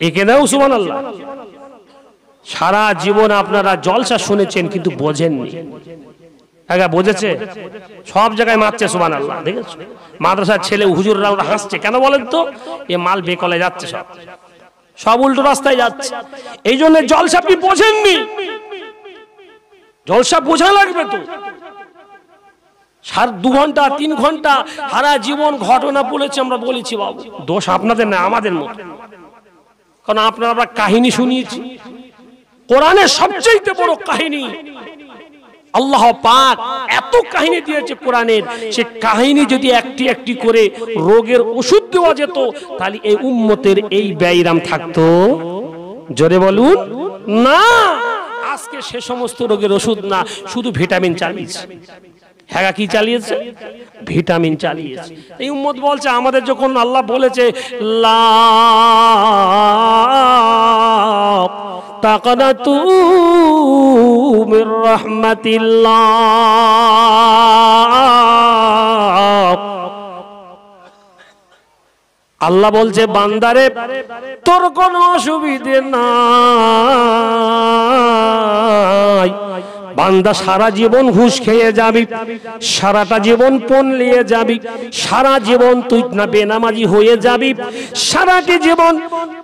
এখানেও সুবহানাল্লাহ। সারা জীবন আপনারা জলসা শুনেছেন কিন্তু বোঝেননি। বুঝেছে? সব জায়গায় মারছে সুবহানাল্লাহ। দেখেছো মাদ্রাসার ছেলে হুজুররা ওরা হাসছে কেন বলেন তো? এ মাল বেকলে যাচ্ছে, সব উল্টো রাস্তায় যাচ্ছে। এই জন্য জলসা আপনি বোঝেননি, জলসা বোঝা লাগবে তো। 2 ঘন্টা 3 ঘন্টা সারা জীবন ঘটনা বলেছি, আমরা বলেছি বাবু, দোষ আপনাদের না আমাদের মতো। কারণ আমরা কাহিনী শুনিয়েছি। কোরআনের সবচেয়ে বড় কাহিনী আল্লাহ পাক এত কাহিনী দিয়েছে কোরআনের, সে কাহিনী যদি একটি একটি করে রোগের ওষুধ দেওয়া যেত তাহলে এই উম্মতের এই ব্যায়াম থাকতো? জোরে বলুন না। আজকে সে সমস্ত রোগের ওষুধ না, শুধু ভিটামিন চালিয়েছে। হ্যাঁ, কি চালিয়েছে? ভিটামিন চালিয়েছে। এই উম্মত বলছে আমাদের যখন আল্লাহ বলেছে লা তাকনাতু মির রাহমাতিল্লাহ, আল্লাহ বলছে বান্দারে তোর কোনো অসুবিধে নাই। বান্দা সারা জীবন ঘুষ খেয়ে যাবি, সারাটা জীবন পণ নিয়ে যাবি, সারা জীবন তুই না বেনামাজি হয়ে যাবি, সারাটি জীবন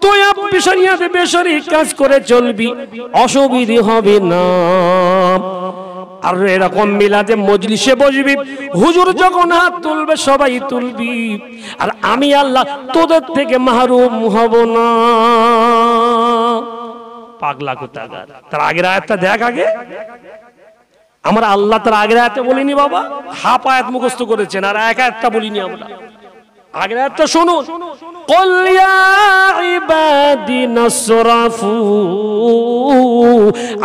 তুই বেসরি কাজ করে চলবি, অসুবিধে হবে না। আর এরকম মিলাদে মজলিসে বসবি, হুজুর যখন হাত তুলবে সবাই তুলবি, আর আমি আল্লাহ তোদের থেকে মাহরুম হব না। পাগলা কোথাকার। তার আগের আয়াতটা দেখ আগে। আমরা আল্লাহ তার আগের আয়াতে বলিনি বাবা, হাফ আয়াত মুখস্থ করেছেন আর এক আয়াতটা বলিনি আমরা। আগের আয়াতটা শুনুন, কুল ইয়া ইবাদি নাসরাফু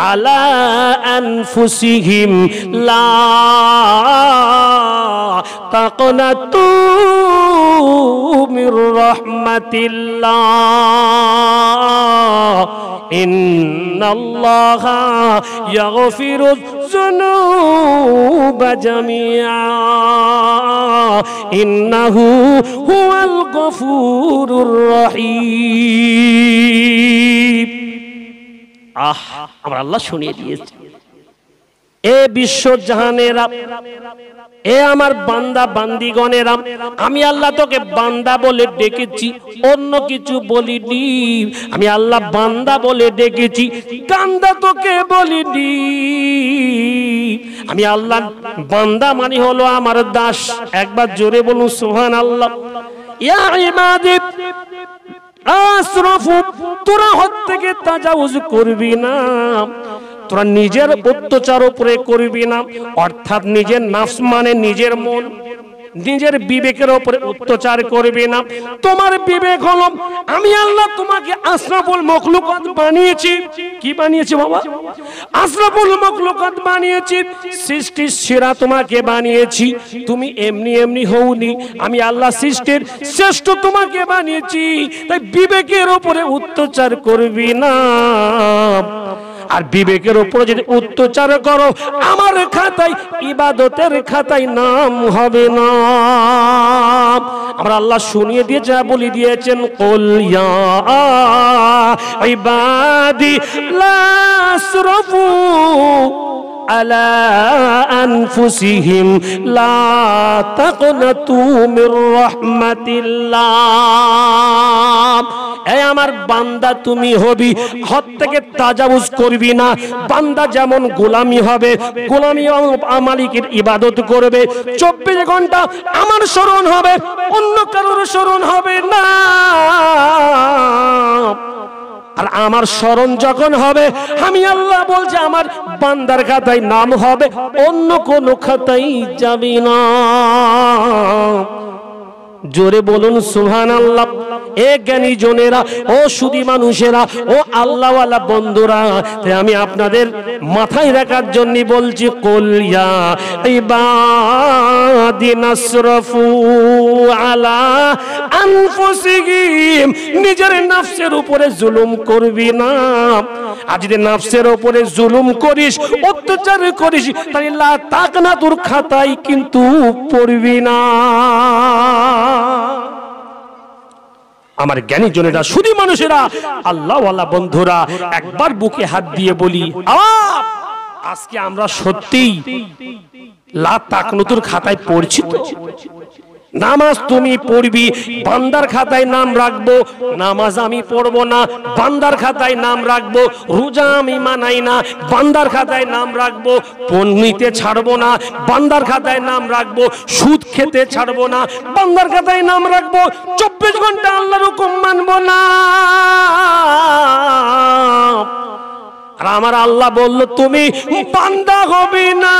আলা আনফুসিহিম লা তাকনাতু মির রাহমাতিল্লাহ ইন্নাল্লাহা ইয়াগফিরুয যুনুবা জামিআ ইন্নাহু হুয়াল গফুরুর রহিম। আমরা আল্লাহ শুনিয়ে দিয়েছি। এ বিশ্ব জাহানেরা, এ আমার বান্দা বান্দিগণেরা, আমি আল্লাহ তোকে বান্দা বলে ডেকেছি, অন্য কিছু বলিনি। আমি আল্লাহ বান্দা বলে ডেকেছি, গান্দা তোকে বলিনি। আমি আল্লাহ বান্দা মানে হলো আমার দাস। একবার জোরে বলুন সুবহানাল্লাহ। ইয়া ইবাদি আসরাফু, তোরা হদ থেকে তাজাউজ করবি না, তোরা নিজের অত্যাচার উপরে করবি না, অর্থাৎ নিজের নাফস মানে নিজের মন, নিজের বিবেকের উপরে অত্যাচার করবে না। তোমার বিবেক হলো আমি আল্লাহ তোমাকে আশরাফুল মখলুকাত বানিয়েছি। কি বানিয়েছি বাবা? আশরাফুল মখলুকাত বানিয়েছি, সৃষ্টির সেরা তোমাকে বানিয়েছি। তুমি এমনি এমনি হওনি, আমি আল্লাহ সৃষ্টির শ্রেষ্ঠ তোমাকে বানিয়েছি। তাই বিবেকের উপরে অত্যাচার করবি না। আর বিবেকের উপরে যদি অত্যাচার করো আমার খাতায়, ইবাদতের খাতায় নাম হবে না। আমরা আল্লাহ শুনিয়ে দিয়ে যা বলে দিয়েছেন, কুল ইয়া ইবাদি লা আসরাফু আলা আনফুসিহিম লা তাকনাতু মির রাহমাতিল্লাহ। এই আমার বান্দা তুমি হবি হদ থেকে তাজাউজ করবি না। বান্দা যেমন গোলামি হবে, গোলামি মালিকের ইবাদত করবে, 24 ঘন্টা আমার স্মরণ হবে, অন্য কারোর স্মরণ হবে না। আর আমার স্মরণ যখন হবে, আমি আল্লাহ বলছি আমার বান্দার খাতায় নাম হবে, অন্য কোন খাতায় যাবে না। জোরে বলুন সুবহানাল্লাহ। এ জ্ঞানী জনেরা, ও সুদী মানুষেরা, ও আল্লাহওয়ালা বন্ধুরা, আমি আপনাদের মাথায় রাখার জন্য বলছি, কুল ইয়া ইবাদি নাসরাফু আলা আনফুসিহিম, নিজের নফসের উপরে জুলুম করবি না। আর যদি নফসের উপরে জুলুম করিস, অত্যাচার করিস, তাহলে লা তাকনাতুর খাতায় কিন্তু পড়বি না। আমার জ্ঞানী জনেরা, শুধু মানুষেরা, আল্লাহওয়ালা বন্ধুরা, একবার বুকে হাত দিয়ে বলি, আজকে আমরা সত্যিই লা তাকনুতুর খাতায় পড়ছি তো? নামাজ তুমি পড়বি, বান্দার খাতায় নাম রাখবো। নামাজ আমি পড়বো না, বান্দার খাতায় নাম রাখবো। রোজা আমি মানাই না, বান্দার খাতায় নাম রাখবো। পণ নিতে ছাড়বো না, বান্দার খাতায় নাম রাখবো। সুদ খেতে ছাড়বো না, বান্দার খাতায় নাম রাখবো। 24 ঘন্টা আল্লাহর হুকুম মানবো না। আর আমার আল্লাহ বলল তুমি বান্দা হবে না।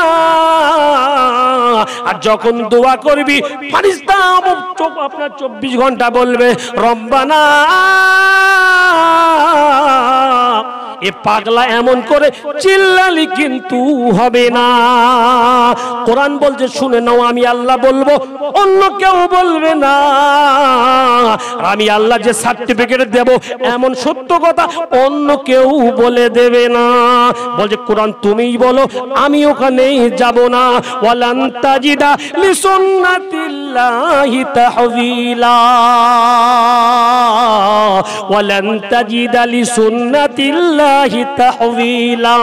আর যখন দোয়া করবি, ফেরেশতা আপনার 24 ঘন্টা বলবে রব্বানা। এ পাগলা এমন করে চিল্লালি কিন্তু হবে না। কোরআন বলছে শুনে নাও, আমি আল্লাহ বলবো, অন্য কেউ বলবে না। আমি আল্লাহ যে সার্টিফিকেট দেব, এমন সত্য কথা অন্য কেউ বলে দেবে না। বলছে কোরআন তুমিই বলো, আমি ওখানেই যাব না। ওয়ালান তাজিদা লিসুন্নাতিল্লাহি তাহওয়িলা, ওয়ালান তাজিদা লিসুন্নাতিল্লাহি তাহওয়িলা।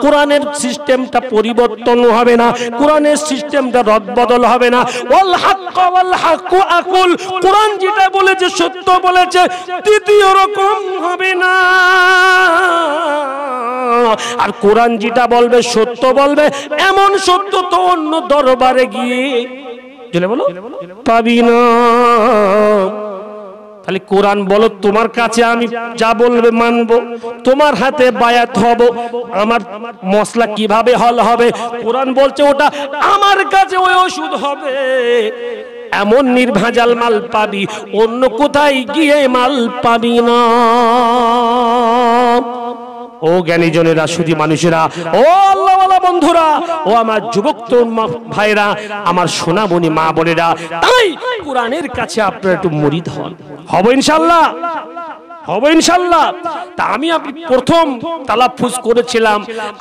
কোরআনের সিস্টেমটা পরিবর্তন হবে না, কোরআনের সিস্টেমটা রদবদল হবে না। ওয়াল হাক্ক ওয়াল হাক্কু আকুল, কোরআন যেটা বলেছে সত্য বলেছে, দ্বিতীয় রকম হবে না। আর কোরআন যেটা বলবে সত্য বলবে, এমন সত্য তো অন্য দরবারে গিয়ে বলো পাবি না। তাহলে কোরআন বলো, তোমার কাছে আমি যা বলবে মানবো, তোমার হাতে বায়াত হব। আমার মশলা কিভাবে হল হবে? কোরআন বলছে ওটা আমার কাছে ওই ওষুধ হবে। এমন নির্ভেজাল মাল পাবি, অন্য কোথায় গিয়ে মাল পাবি না। ও জ্ঞানী জনেরা, শুধু মানুষেরা, ও আল্লাহওয়ালা বন্ধুরা, ও আমার যুবক তরুণ ভাইরা, আমার সোনা বনি মা বোনেরা, তাই কোরআনের কাছে আপনারা একটু মুরিদ হন। হব ইনশাআল্লাহ, হব ইনশাআল্লাহ। তা আমি প্রথম তালাফুজ করেছিলাম,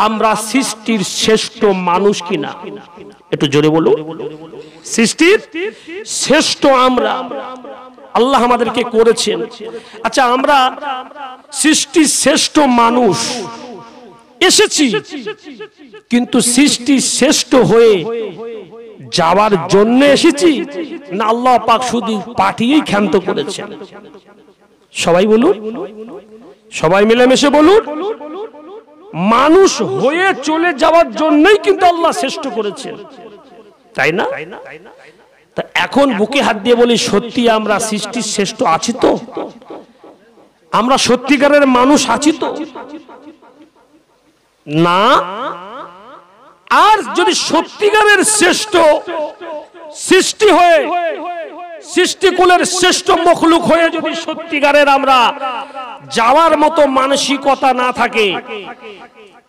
আমরা সৃষ্টির শ্রেষ্ঠ মানুষ কিনা? একটু জোরে বলুন। সৃষ্টির শ্রেষ্ঠ আমরা, আল্লাহ আমাদেরকে করেছেন। আচ্ছা, আমরা সৃষ্টির শ্রেষ্ঠ মানুষ এসেছি, কিন্তু সৃষ্টি শ্রেষ্ঠ হয়ে যাওয়ার জন্য এসেছি না আল্লাহ পাক শুধু পাঠিয়েই ক্ষান্ত করেছেন? সবাই বলুন, সবাই মিলেমিশে বলুন। মানুষ হয়ে চলে যাওয়ার জন্যই কিন্তু আল্লাহ শ্রেষ্ঠ করেছেন, তাই না? তা এখন বুকে হাত দিয়ে বলি, সত্যি আমরা সৃষ্টির শ্রেষ্ঠ আছি তো? আমরা সত্যিকারের মানুষ আছি তো? না। আর যদি সত্যিকারের শ্রেষ্ঠ সৃষ্টি হয়ে, সৃষ্টিকুলের শ্রেষ্ঠ মখলুক হয়ে যদি সত্যিকারের আমরা যাওয়ার মতো মানসিকতা না থাকে,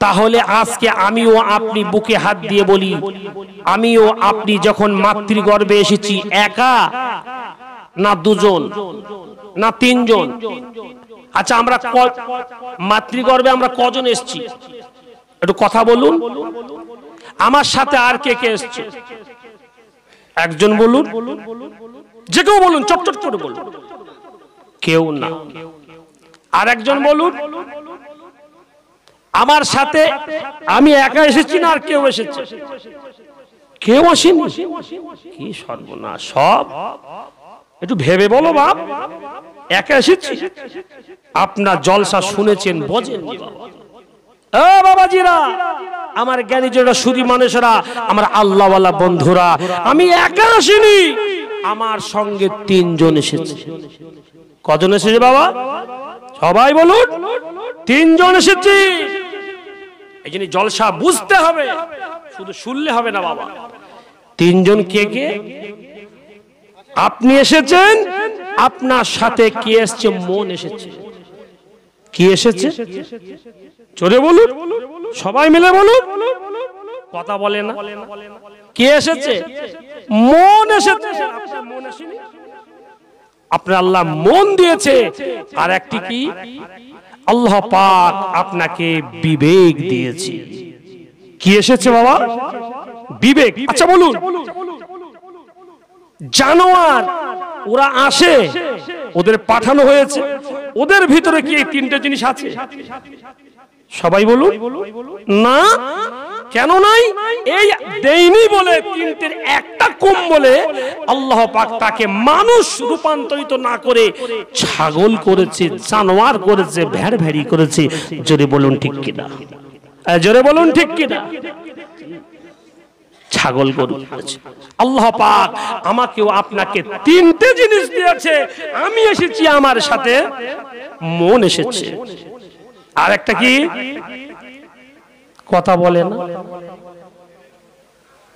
তাহলে আজকে আমিও আপনি বুকে হাত দিয়ে বলি, আমিও আপনি যখন মাতৃগর্ভে এসেছি, একা না দুজন না তিনজন? আচ্ছা, আমরা মাতৃগর্ভে আমরা কজন এসেছি? একটু কথা বলুন। আমার সাথে আর কে কে এসেছে? একজন বলুন, যে কেউ বলুন, চটচট করে বলুন। কেউ না। আর একজন বলুন। আমার সাথে আমি একা এসেছি না আর কেউ এসেছে? কেউ আসেনি। কি সর্বনাশ! সব একটু ভেবে বলো বাপ, একা এসেছি? আপনার জলসা শুনেছেন, বোঝেন বাবাজিরা, আমার জ্ঞানী যারা শুধু মানুষেরা, আমার আল্লাহওয়ালা বন্ধুরা, আমি একা আসিনি, আমার সঙ্গে তিনজন এসেছে। কজন এসেছে বাবা? সবাই বলুন। তিনজন এসেছি। এই জন্য জলসা বুঝতে হবে, শুধু শুনলে হবে না বাবা। তিনজন কে কে? আপনি এসেছেন, আপনার সাথে কে এসেছে? মন এসেছে। কি এসেছে? জোরে বলুন, সবাই মিলে বলুন। কথা বলে না। কে এসেছে? মন এসেছে। মন আসেনি? আপনার আল্লাহ মন দিয়েছে। আর একটি কি? আল্লাহ পাক আপনাকে বিবেক দিয়েছে। কি এসেছে বাবা? বিবেক। আচ্ছা বলুন, জানোয়ার ওরা আসে ওদের পাঠানো হয়েছে, ওদের ভিতরে কি এই তিনটে জিনিস আছে? সবাই বলুন না। কেন নাই? এই দেইনি বলে, তিনটের একটা কম বলে আল্লাহ পাক তাকে মানুষ রূপান্তরিত না করে ছাগল করেছে, জানোয়ার করেছে, ভেড় ভেড়ি করেছে। জোরে বলুন ঠিক কিনা? জোরে বলুন ঠিক কিনা? ছাগল গরু করেছে। আল্লাহ পাক আমাকেও আপনাকে তিনটে জিনিস দিয়েছে। আমি এসেছি, আমার সাথে মন এসেছে। আর একটা কি? কথা বলে না,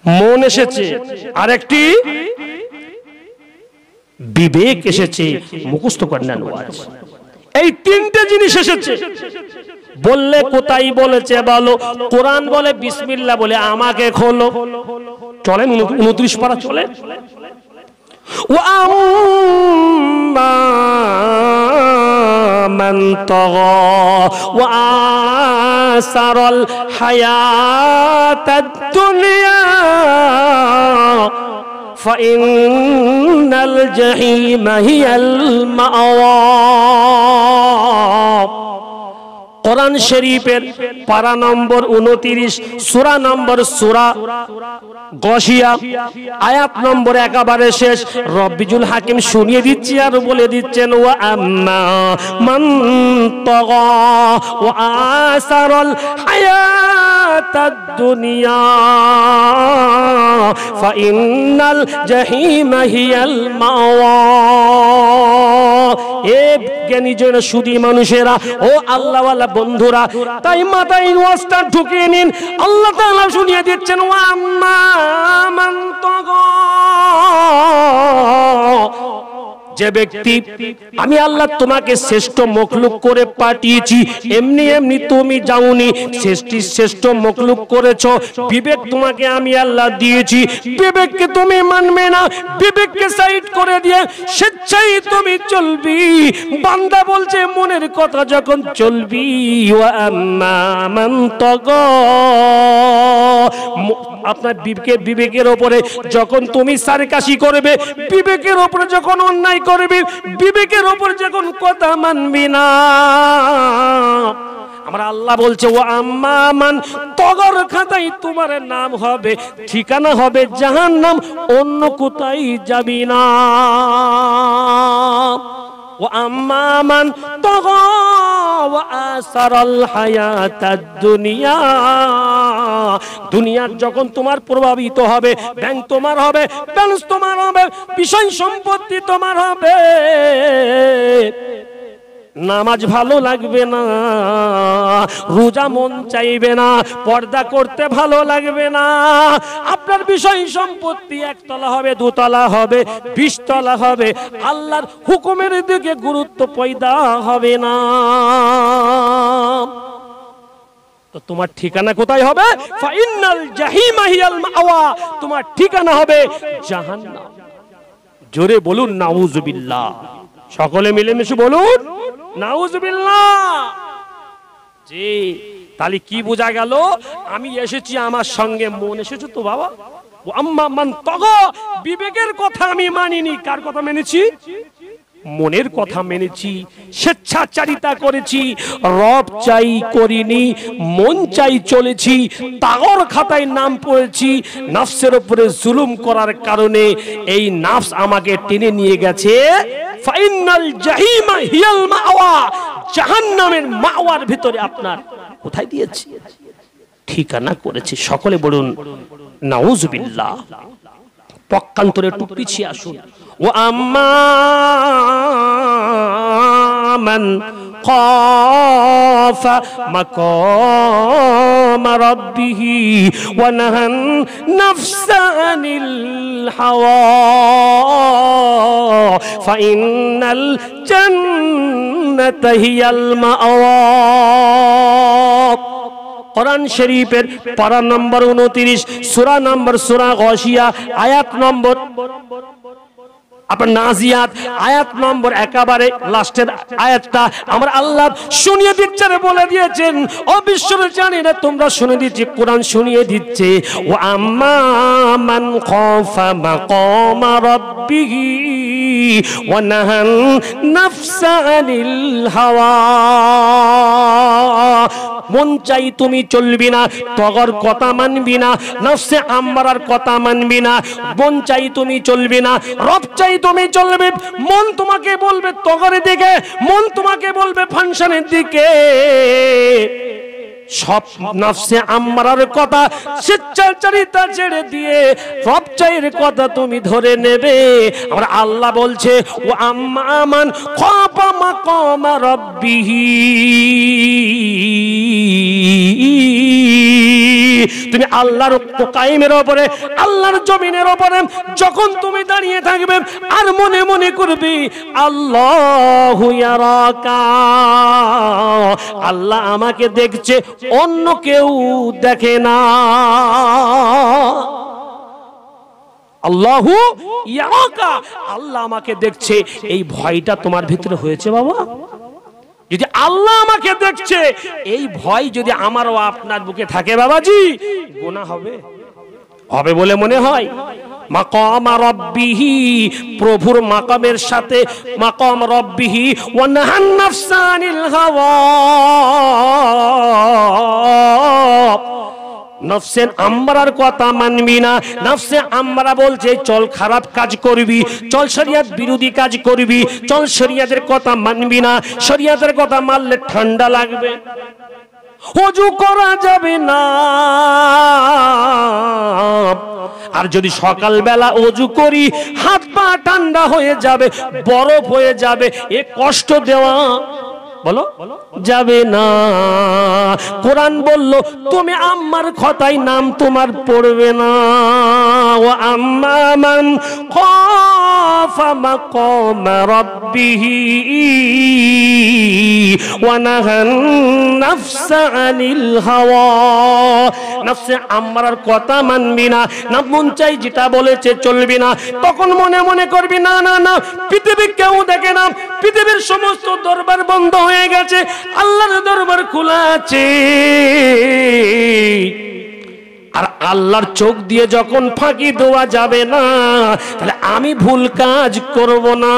মন এসেছে। আর একটি বিবেক এসেছে, মুখস্থ করেন ওয়াজ। এই তিনটে জিনিস এসেছে। বললে কোথায় বলেছে বলো? কোরআন বলে বিসমিল্লাহ বলে আমাকে খোলো। চলেন 29 পারা চলে। من طغى وآثر الحياة الدنيا فإن الجحيم هي المأوى। কোরআন শরীফের পারা নম্বর 29, সূরা নম্বর সূরা গাশিয়া, আয়াত নম্বর একেবারে শেষ। রব্বিজুল হাকিম শুনিয়ে দিচ্ছি আর বলে দিচ্ছেন, ওয়া আম্মা মান তাগা ওয়া আসারাল হায়াতাদ দুনিয়া ফাইন্নাল জাহিমা হিয়াল মাওয়া। এ জ্ঞানী জন সুদী মানুষেরা, ও আল্লাহওয়ালা বন্ধুরা, তাই মাথায় ওয়াজটা ঢুকিয়ে নিন। আল্লাহ তাআলা শুনিয়ে দিচ্ছেন, ওয়া আম্মা মান তাগা, যে ব্যক্তি, আমি আল্লাহ তোমাকে শ্রেষ্ঠ মখলুক করে পাঠিয়েছি, এমনি এমনি তুমি যাওনি, শ্রেষ্ঠ মখলুক করেছো। বিবেক তোমাকে আমি আল্লাহ দিয়েছি, বিবেককে তুমি মানবে না, বিবেককে সাইড করে দিয়ে স্বেচ্ছায় তুমি চলবি। বান্দা বলছে মনের কথা যখন চলবি, ওয়া আম্মা মান তাগা, আপনার বিবেকের উপরে যখন তুমি সারকাশি করবে, বিবেকের উপরে যখন অন্যায় করবে, বিবেকের উপর যখন কথা মানবি না, আমরা আল্লাহ বলছে, ও আম্মা মান তগর খাতায় তোমার নাম হবে, ঠিকানা হবে জাহান্নাম, অন্য কোথায় যাবি না। ও আম্মা মান তগা ওয়া আসারাল হায়াতাদ দুনিয়া, দুনিয়ার যখন তোমার প্রভাবিত হবে, ব্যাংক তোমার হবে, ব্যালেন্স তোমার হবে, বিষয় সম্পত্তি তোমার হবে, নামাজ ভালো লাগবে না, রোজা মন চাইবে না, পর্দা করতে ভালো লাগবে না, আপনার বিষয় সম্পত্তি একতলা হবে, দোতলা হবে, 20 তলা হবে, আল্লাহর হুকুমের দিকে গুরুত্ব পয়দা হবে না। তো তোমার ঠিকানা কোথায় হবে? ফাইনাল জাহিমা হিয়াল মাওয়া, তোমার ঠিকানা হবে জাহান্নাম। জোরে বলুন নাউজুবিল্লাহ। সকলে মিলেমিশে বলুন নাউজুবিল্লাহ। জি, তাহলে কি বোঝা গেল? আমি এসেছি, আমার সঙ্গে মন এসেছে তো বাবা। ও আম্মা মান তাগা, বিবেকের কথা আমি মানিনি, কার কথা মেনেছি? মনের কথা মেনেছি, স্বেচ্ছাচারিতা করেছি, রব চাই করিনি, মন চাই চলেছি, তাগর খাতায় নাম পড়েছি। নফসের উপরে জুলুম করার কারণে এই নফস আমাকে টেনে নিয়ে গেছে ফাইনাল জাহিমা হিয়াল মাওয়া, জাহান্নামের মাওয়ার ভিতরে আপনার কোথায় দিয়েছি? ঠিকানা করেছে। সকলে বলুন নাউজুবিল্লাহ। পক্ষান্তরে একটু পিছিয়ে আসুন। ও আম্মা মান খাফা মাকাম রাব্বিহি ওয়া নাহান নাফসা আনিল হাওয়া ফাইনাল জান্নাতা হিয়াল মাওয়া। কোরআন শরীফের পারা নম্বর 29, সূরা নম্বর সূরা গাশিয়া, আয়াত নম্বর আপনার নাজিয়াত আয়াত নম্বর একেবারে লাস্টের আয়াতটা আমার আল্লাহ শুনিয়ে দিচ্ছেন, বলে দিয়েছেন ও বিশ্বর জানি না তোমরা শুনে দিচ্ছি, কোরআন শুনিয়ে দিচ্ছে ও আম্মা মান খাফা মাকামা রাব্বিহি ওয়া নাহান নাফসা আনিল হাওয়া। মন চাই তুমি চলবি না, তগর কথা মানবি না, নফসে আম্মারার কথা মানবি না, মন চাই তুমি চলবি না, রব চাই তুমি চলবে। মন তোমাকে বলবে তগরের দিকে, মন তোমাকে বলবে ফাংশনের দিকে। সব নফসে আম্মারার কথা স্বেচ্ছাচারিতা ছেড়ে দিয়ে রব চাইয়ের কথা তুমি ধরে নেবে। আমার আল্লাহ বলছে ও আম্মা মান খাফা মাকামা রাব্বিহি, তুমি আল্লাহর কায়েমের উপরে, আল্লাহর জমিনের উপরে যখন তুমি দাঁড়িয়ে থাকবে আর মনে মনে করবে আল্লাহু ইয়ারাকা, আল্লাহ আমাকে দেখছে, অন্য কেউ দেখে না। আল্লাহু ইয়ারাকা, আল্লাহ আমাকে দেখছে, এই ভয়টা তোমার ভিতরে হয়েছে বাবা? যদি আল্লাহ আমাকে দেখছে এই ভয় যদি আমার ও আপনার বুকে থাকে বাবাজি, গুনাহ হবে হবে বলে মনে হয়? মাকামা রাব্বিহি, প্রভুর মাকামের সাথে মাকাম রাব্বিহি ওয়া নাহান নাফসা আনিল হাওয়া, নফসে আম্মারার কথা মানবি না। নফসে আম্মারা বলছে চল খারাপ কাজ করবি, চল শরিয়ত বিরোধী কাজ করবি, চল শরিয়তের কথা মানবি না, শরিয়তের কথা মানলে ঠান্ডা লাগবে, ওযু করা যাবে না। আর যদি সকালবেলা ওযু করি হাত পা ঠান্ডা হয়ে যাবে, বরফ হয়ে যাবে, এ কষ্ট দেওয়া বলো যাবে না। কোরআন বলল তুমি আম্মার কথাই নাম তোমার পড়বে না। ও আম্মা মান খাফা মাকামা রাব্বিহি ওয়া নাহান নাফসা আনিল হাওয়া, নফসে আম্মারার কথা মানবি না, না মন চাই যেটা বলেছে চলবি না। তখন মনে মনে করবি না না না, পৃথিবী কেউ দেখে না, পৃথিবীর সমস্ত দরবার বন্ধ হয়ে গেছে, আল্লাহর দরবার খোলা আছে। আর আল্লাহর চোখ দিয়ে যখন ফাঁকি দেওয়া যাবে না, তাহলে আমি ভুল কাজ করব না,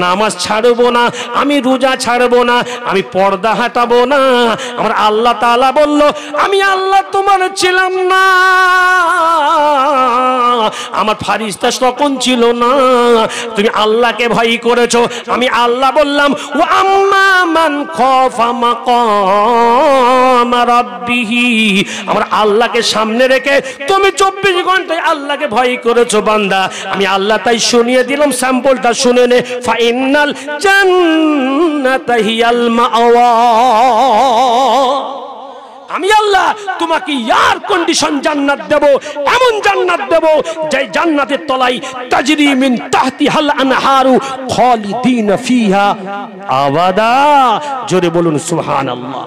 নামাজ ছাড়বো না, আমি রোজা ছাড়বো না, আমি পর্দা হাঁটাবো না। আমার আল্লাহ তাআলা বলল আমি আল্লাহ তোমার ছিলাম না, আমার ফারিস্তা তখন ছিল না, তুমি আল্লাহকে ভয় করেছো। আমি আল্লাহ বললাম ও আম্মা মান খাফা মাকামা রাব্বিহি, আমার আল্লাহকে সামনে রেখে তুমি 24 ঘন্টায় আল্লাহকে ভয় করেছো বান্দা। আমি আল্লাহ তাই শুনিয়ে দিলাম, স্যাম্পলটা শুনে নে। ফাইনাল জান্নাতা হিয়াল মাওয়া, আমি আল্লাহ তোমাকে এয়ার কন্ডিশন জান্নাত দেব, এমন জান্নাত দেব যে জান্নাতের তলায় তাজরি মিন তাহতিহাল আনহারু খালিদিনা ফিহা আবাদা। জোরে বলুন সুবহানাল্লাহ।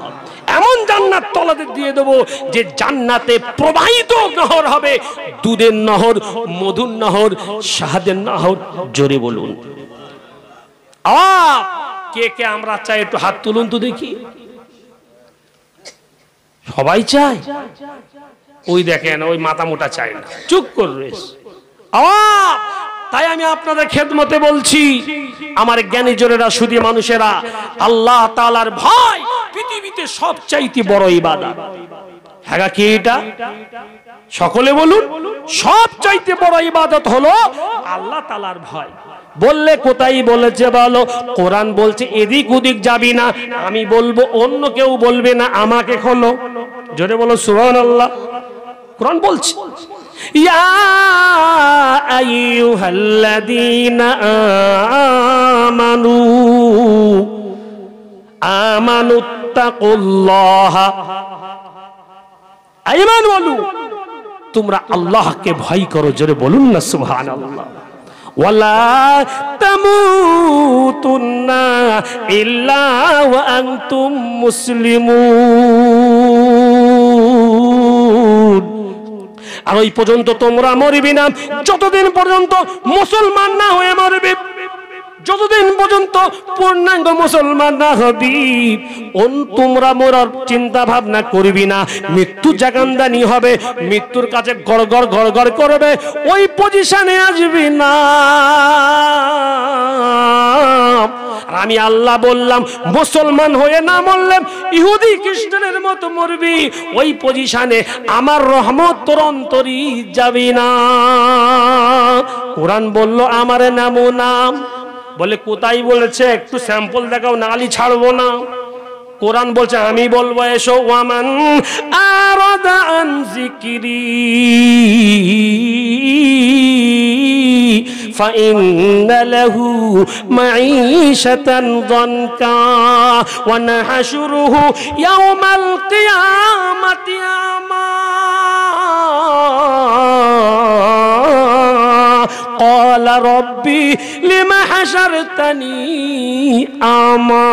এমন জান্নাত তলাতে দিয়ে দেব যে জান্নাতে প্রবাহিত নহর হবে, দুধের নহর, মধুর নহর, শাহাদের নহর। জোরে বলুন কে কে আমরা চাই? একটু হাত তুলুন তো দেখি। সবাই চায়? ওই দেখেন ওই মাথা মোটা চায় না, চুপ করে রয়েছে। তাই আমি আপনাদের খেদমতে বলছি, আমার জ্ঞানী জোরেরা, সুধী মানুষেরা, আল্লাহ তাআলার ভয় পৃথিবীতে সবচাইতে বড় ইবাদত। হ্যাঁ কি এটা? সকলে বলুন। সবচাইতে বড় ইবাদত হলো আল্লাহ তাআলার ভয়। বললে কোথায় বলেছে বলো? কোরআন বলছে এদিক ওদিক যাবি না, আমি বলবো, অন্য কেউ বলবে না, আমাকে খোলো। জোরে বলো সুবহানাল্লাহ। কোরআন বলছে ইয়া আইয়ুহাল্লাযীনা আমানু আমানুত্তাকুল্লাহা, ঈমান বলু, তোমরা আল্লাহকে ভয় করো। জোরে বলুন না সুবহানাল্লাহ। ওয়ালা তামুতুন্না ইল্লা ওয়া আনতুম মুসলিমুন, আর ওই পর্যন্ত তোমরা মরবি না যতদিন পর্যন্ত মুসলমান না হয়ে মরবে, যতদিন পর্যন্ত পূর্ণাঙ্গ মুসলমান না হবি তোমরা মরার চিন্তা ভাবনা করবি না। মৃত্যু জাগান্দানি হবে, মৃত্যুর কাছে গড়গড় গড়গড় করবে, ওই পজিশনে আসবি না। আমি আল্লাহ বললাম মুসলমান হয়ে না মরলাম ইহুদি খ্রিস্টানের মতো মরবি, ওই পজিশনে আমার রহমত তোর অন্তরি যাবি না। কোরআন বলল আমার নামও নাম, বলে কোথায় বলেছে একটু স্যাম্পল দেখাও, নালি ছাড়বো না। কোরআন বলছে আমি বলবো এসো, ওয়ামান আরাদা আন যিকরি فإن له معيشة ضنكا ونحشره يوم القيامة أعمى قال ربي لما حشرتني أعمى।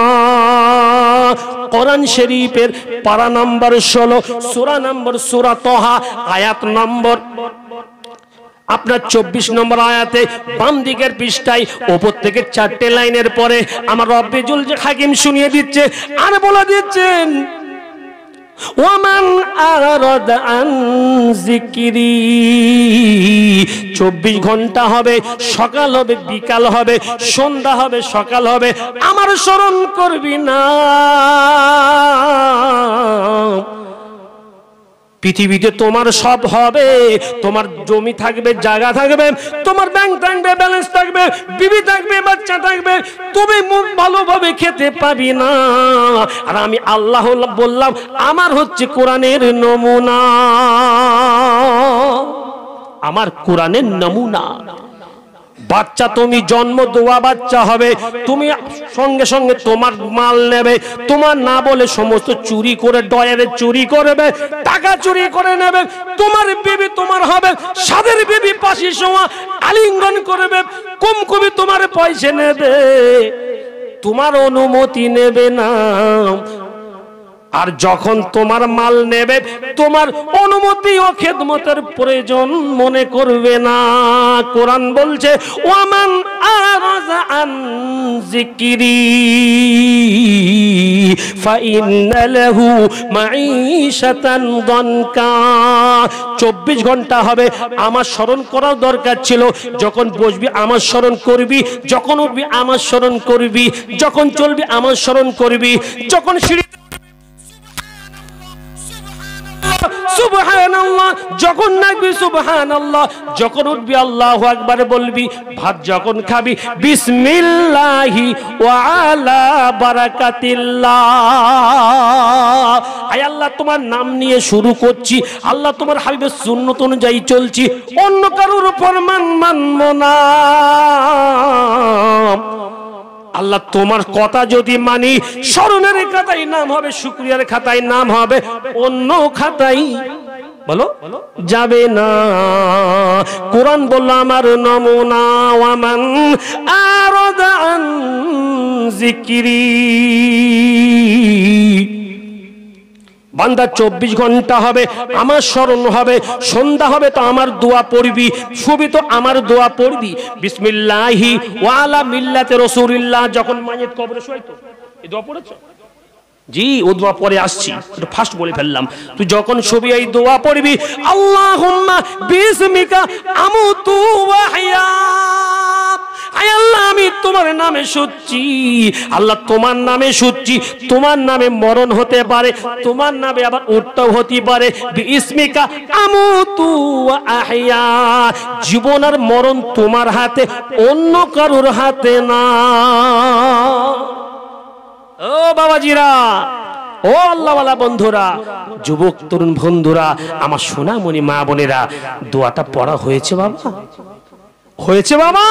কোরআন শরীফের পারা নম্বর 16, সূরা নম্বর সূরা তাহা, আয়াত নম্বর আপনার 24 নম্বর আয়াতে বাম দিকের পৃষ্ঠায় উপর থেকে 4টে লাইনের পরে আমার রব্বুল হাকিম শুনিয়ে দিচ্ছে আর বলে দিচ্ছেন ওয়ামান আরাদা আন যিকরি, 24 ঘন্টা হবে, সকাল হবে বিকাল হবে, সন্ধ্যা হবে সকাল হবে, আমার স্মরণ করবি না। পৃথিবীতে তোমার সব হবে, তোমার জমি থাকবে, জায়গা থাকবে, তোমার ব্যাংক থাকবে, ব্যালেন্স থাকবে, বিবি থাকবে, বাচ্চা থাকবে, তুমি ভালোভাবে খেতে পাবি না। আর আমি আল্লাহ বললাম আমার হচ্ছে কোরআনের নমুনা, আমার কোরআনের নমুনা। বাচ্চা তুমি জন্ম দেওয়া বাচ্চা হবে, তুমি সঙ্গে সঙ্গে তোমার মাল নেবে, তোমার না বলে সমস্ত চুরি করে ডয়ারে চুরি করবে, টাকা চুরি করে নেবে, তোমার বিবি তোমার হবে, সাদের বিবি পাশি সোয়া আলিঙ্গন করবে, কুমকুমি তোমার পয়সা নেবে, তোমার অনুমতি নেবে না। আর যখন তোমার মাল নেবে তোমার অনুমতি ও খেদমতের প্রয়োজন মনে করবে না। কোরআন বলছে ওয়ামান আরাদা আন যিকরি ফাইন্না লাহু মাঈশাতান দানকা। 24 ঘন্টা হবে আমার স্মরণ করার দরকার ছিল, যখন বসবি আমার স্মরণ করবি, যখন উঠবি আমার স্মরণ করবি, যখন চলবি আমার স্মরণ করবি, যখন সিঁড়ি সুবহানাল্লাহ যখন নাকবি সুবহানাল্লাহ, যখন উঠবি আল্লাহু আকবার বলবি, ভাত যখন খাবি বিসমিল্লাহি ওয়া আলা বারাকাতিল্লাহ। আয় আল্লাহ তোমার নাম নিয়ে শুরু করছি, আল্লাহ তোমার হাবিবের সুন্নত অনুযায়ী চলছি, অন্য কারোর ফরমান মানব না। আল্লাহ তোমার কথা যদি মানি স্মরণের খাতায় নাম হবে, শুকরিয়ার খাতায় নাম হবে, অন্য খাতায় বলো যাবে না। কোরআন বলল আমার নমুনা ওয়ামান আরাদা আন যিকরি। বান্দা 24 ঘন্টা হবে আমার স্মরণ হবে, সন্ধ্যা হবে তো আমার দোয়া পড়বি, শুবি তো আমার দোয়া পড়বি, বিসমিল্লাহি ওয়া আলা মিল্লাতি রাসূলিল্লাহ। যখন মাইয়িত কবরে শোয়াইতো এই দোয়া পড়েছো? জি, ও দোয়া পরে আসছি, একটু ফাস্ট বলে ফেললাম। তুই যখন ছবি এই দোয়া পড়বি আল্লাহুম্মা বিসমিকা আমুতু ওয়া আহইয়া, আয় আল্লাহ আমি তোমার নামে শুচ্ছি, আল্লাহ তোমার নামে শুচ্ছি, তোমার নামে মরণ হতে পারে, তোমার নামে আবার উঠতেও হতে পারে, বিসমিকা আমুতু ওয়া আহইয়া। জীবন আর মরণ তোমার হাতে, অন্য কারোর হাতে না। ও বাবাজিরা, ও আল্লাহওয়ালা বন্ধুরা, যুবক তরুণ বন্ধুরা, আমার সোনামণি মা বোনেরা, দোয়াটা পড়া হয়েছে বাবা? হয়েছে বাবা?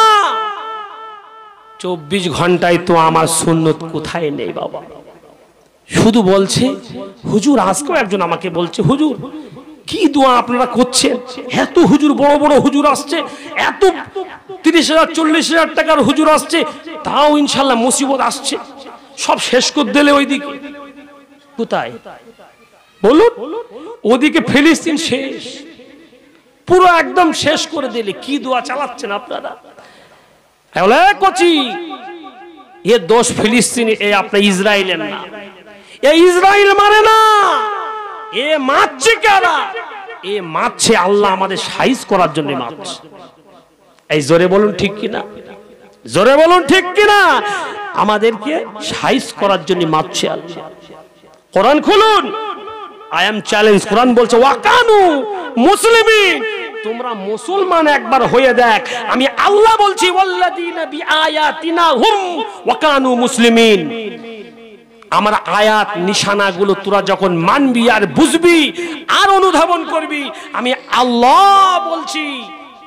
24 ঘন্টায় তো আমার সুন্নত কোথায় নেই বাবা। শুধু বলছে হুজুর, আজকেও একজন আমাকে বলছে হুজুর কি দোয়া আপনারা করছেন, এত হুজুর বড় বড় হুজুর আসছে, এত 30,000 40,000 টাকার হুজুর আসছে, তাও ইনশাল্লাহ মুসিবত আসছে, সব শেষ করে দিলে ওইদিকে। কোথায় বলুন? ওদিকে ফিলিস্তিন শেষ, পুরো একদম শেষ করে দিলে। কি দোয়া চালাচ্ছেন আপনারা? কচি এ দোষ ফিলিস্তিনি, এ আপনার ইসরায়েলের না। এ ইসরায়েল মানে না, এ মারছে কারা? এ মারছে আল্লাহ আমাদের সাইজ করার জন্য মারছে। এই জোরে বলুন ঠিক কিনা, জোরে বলুন ঠিক কিনা? আমাদেরকে সাইজ করার জন্য মারছে আল্লাহ। কোরআন খুলুন, আই এম চ্যালেঞ্জ। কোরআন বলছে ওয়াকানু মুসলিমিন, তোমরা মুসলমান একবার হয়ে দেখ। আমি আল্লাহ বলছি ওয়াল্লাযীনা বিআয়াতিনা হুম ওয়াকানু মুসলিমিন। আমার আয়াত নিশানাগুলো তোরা যখন মানবি আর বুঝবি আর অনুধাবন করবি, আমি আল্লাহ বলছি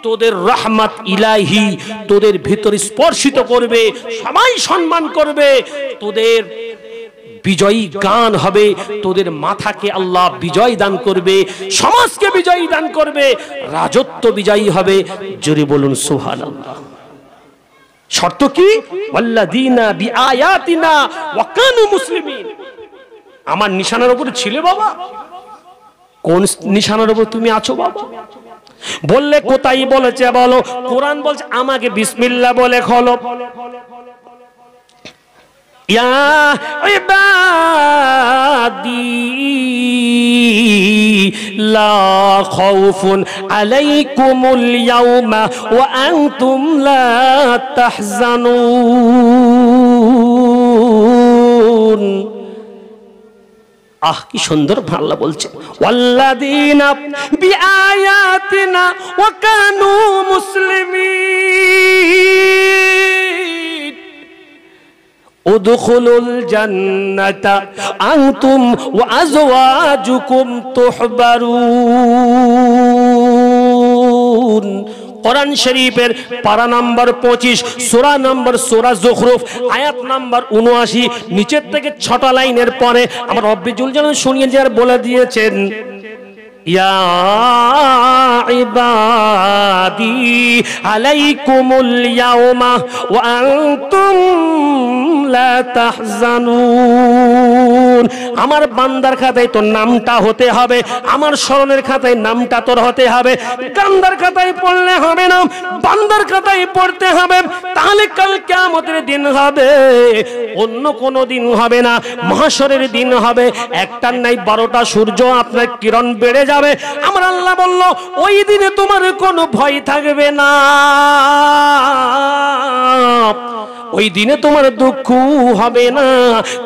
তোদের রহমত ইলাহি তোদের ভিতর স্পর্শিত করবে, সবাই সম্মান করবে, তোদের বিজয়ী গান হবে, তোদের মাথাকে আল্লাহ বিজয় দান করবে, সমাজকে বিজয়ী দান করবে, রাজত্ব বিজয়ী হবে। জোরে বলুন সুবহানাল্লাহ। শর্ত কি? ওয়াল্লাযীনা বিআয়াতিনা ওয়া কানু মুসলিমিন। আমার নিশানার উপরে ছিলে বাবা। কোন নিশানার উপর তুমি আছো বাবা? বললে কোথায় বলেছে বলো? কোরআন বলছে আমাকে বিসমিল্লাহ বলে খোলো। ইয়া ইবাদি লা খাউফুন আলাইকুমুল ইয়াওমা ওয়া আনতুম লা তাহজানুন। আহ কি সুন্দর আল্লাহ বলছেন, ওয়াল্লাযীনা বিআয়াতিনা ওয়া কানু মুসলিমিন উদখুলুল জান্নাতা আনতুম ওয়া আজওয়াজুকুম তুহবারুন। কোরআন শরীফের পারা নাম্বার 25, সূরা নাম্বার সূরা যুখরুফ, আয়াত নাম্বার 79, নিচের থেকে 6টা লাইনের পরে আমার রব্বুল জালাল শুনিয়ে যার বলে দিয়েছেন, ইয়া ইবাদি আলাইকুমুল ইয়াওমা ওয়া আনতুম লা তাহজানুন। আমার বান্দার খাতায় তোর নামটা হতে হবে, আমার স্মরণের খাতায় নামটা তোর হতে হবে। গান্দার খাতায় পড়লে হবে না, বান্দার খাতায় পড়তে হবে। তাহলে কাল কিয়ামতের দিন হবে, অন্য কোনো দিন হবে না, মাহশরের দিন হবে। একটার নাই 12টা সূর্য আপনার কিরণ বেড়ে যাবে। আমার আল্লাহ বলল ওই দিনে তোমার কোনো ভয় থাকবে না, ওই দিনে তোমার দুঃখ হবে না,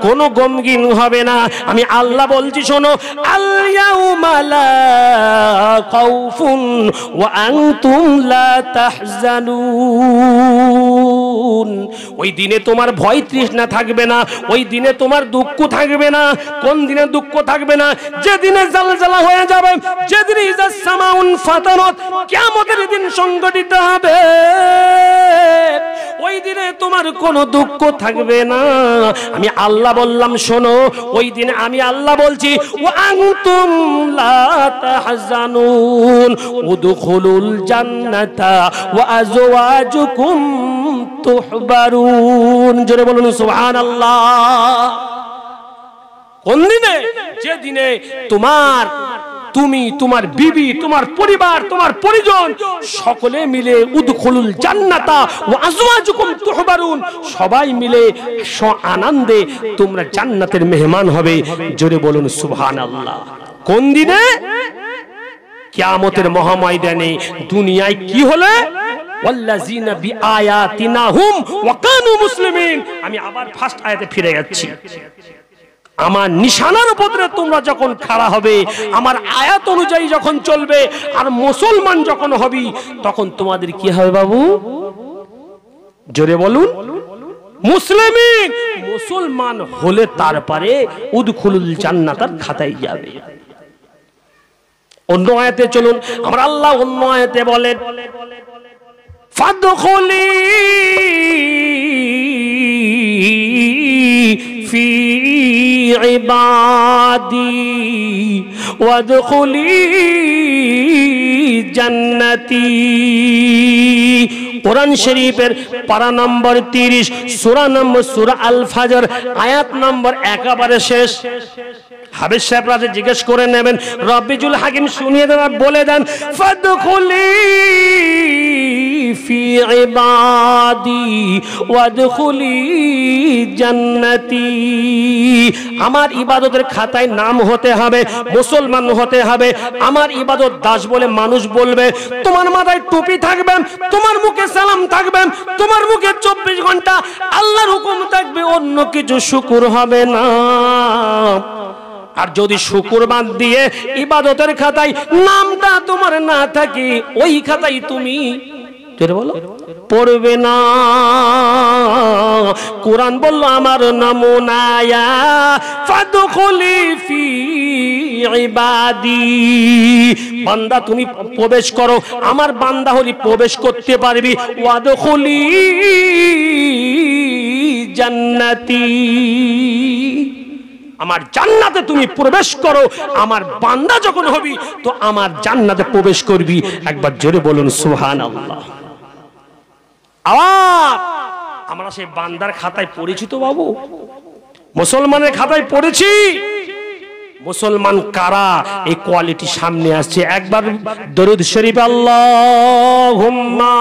কোনো গমগিন হবে না। আমি আল্লাহ বলছি শোনো, আল ইয়াউমা লা খাউফুন ওয়া আনতুম লা তাহজানুন। ওই দিনে তোমার ভয় তৃষ্ণা থাকবে না, ওই দিনে তোমার দুঃখ থাকবে না। কোন দিনে দুঃখ থাকবে না? যেদিনে জালজালা হয়ে যাবে, যেদিনে ইজাস সামাউন ফাতারাত, কিয়ামতের দিন সংঘটিত হবে, ওই দিনে তোমার কোনো দুঃখ থাকবে না। আমি আল্লাহ বললাম শোনো, ওই দিনে আমি আল্লাহ বলছি ওয়া আনতুম লা তাহজানুন উদখুলুল জান্নাতা ওয়া আজওয়াজুকুম তুহবারুন। জোরে বলুন সুবহানাল্লাহ। কোন দিনে? যে দিনে তুমি, তোমার বিবি, তোমার পরিবার, তোমার পরিজন সকলে মিলে উদখুলুল জান্নাতা ওয়া আজওয়াজুকুম তুহবারুন, সবাই মিলে আনন্দে তোমরা জান্নাতের মেহমান হবে। জোরে বলুন সুবহানাল্লাহ। কোন দিনে? কিয়ামতের মহাময়দানে। দুনিয়ায় কি হলে? ওয়াল্লাযীনা বিআয়াতিনা হুম ওয়া কানু মুসলিমিন। আমি আবার ফার্স্ট আয়াতে ফিরে যাচ্ছি। আমার নিশানার উপরে তোমরা যখন খাড়া হবে, আমার আয়াত অনুযায়ী যখন চলবে আর মুসলমান যখন হবি, তখন তোমাদের কি হবে বাবু? জোরে বলুন মুসলিমিন। মুসলমান হলে তারপরে উদখুলুল জান্নাতার খাতায় যাবে। অন্য আয়াতে চলুন, আমার আল্লাহ অন্য আয়াতে বলেন, ফাদখুলি ফি ইবাদি ওয়াদখুলি জান্নাতি কোরআন শরীফের পারা নম্বর 30 সূরা নম্বর সূরা আল ফাজর আয়াত নম্বর একেবারে শেষ। হাবিব সাহেব রাজে জিজ্ঞেস করে নেবেন, রব্বিজুল হাকিম শুনিয়ে দেন আর বলে দেন, ফাদখুলি ফি ইবাদি ওয়াদখুলি জান্নাতি। আমার ইবাদতের খাতায় নাম হতে হবে, মুসলমান হতে হবে। আমার ইবাদত দাস বলে মানুষ বলবে। তোমার মাথায় টুপি থাকবে, তোমার মুখে সালাম থাকবে, তোমার মুখে 24 ঘন্টা আল্লাহর হুকুম থাকবে, অন্য কিছু শুকর হবে না। আর যদি শুকর বাদ দিয়ে ইবাদতের খাতায় নামটা তোমার না থাকে, ওই খাতায় তুমি বলো পড়বে না। কোরআন বলল আমার নমুনায়া ফাদখুলি ফি ইবাদি, বান্দা তুমি প্রবেশ করো, আমার বান্দা হলি প্রবেশ করতে পারবি। ওয়াদখুলি জান্নাতি, আমার জান্নাতে তুমি প্রবেশ করো। আমার বান্দা যখন হবি তো আমার জান্নাতে প্রবেশ করবি। একবার জোরে বলুন সুবহানাল্লাহ। আবার আমরা সেই বান্দার খাতায় পড়েছি তো বাবু, মুসলমানের খাতায় পড়েছি। মুসলমান কারা এই কোয়ালিটি সামনে আসছে। একবার দরুদ শরীফ আল্লাহুম্মা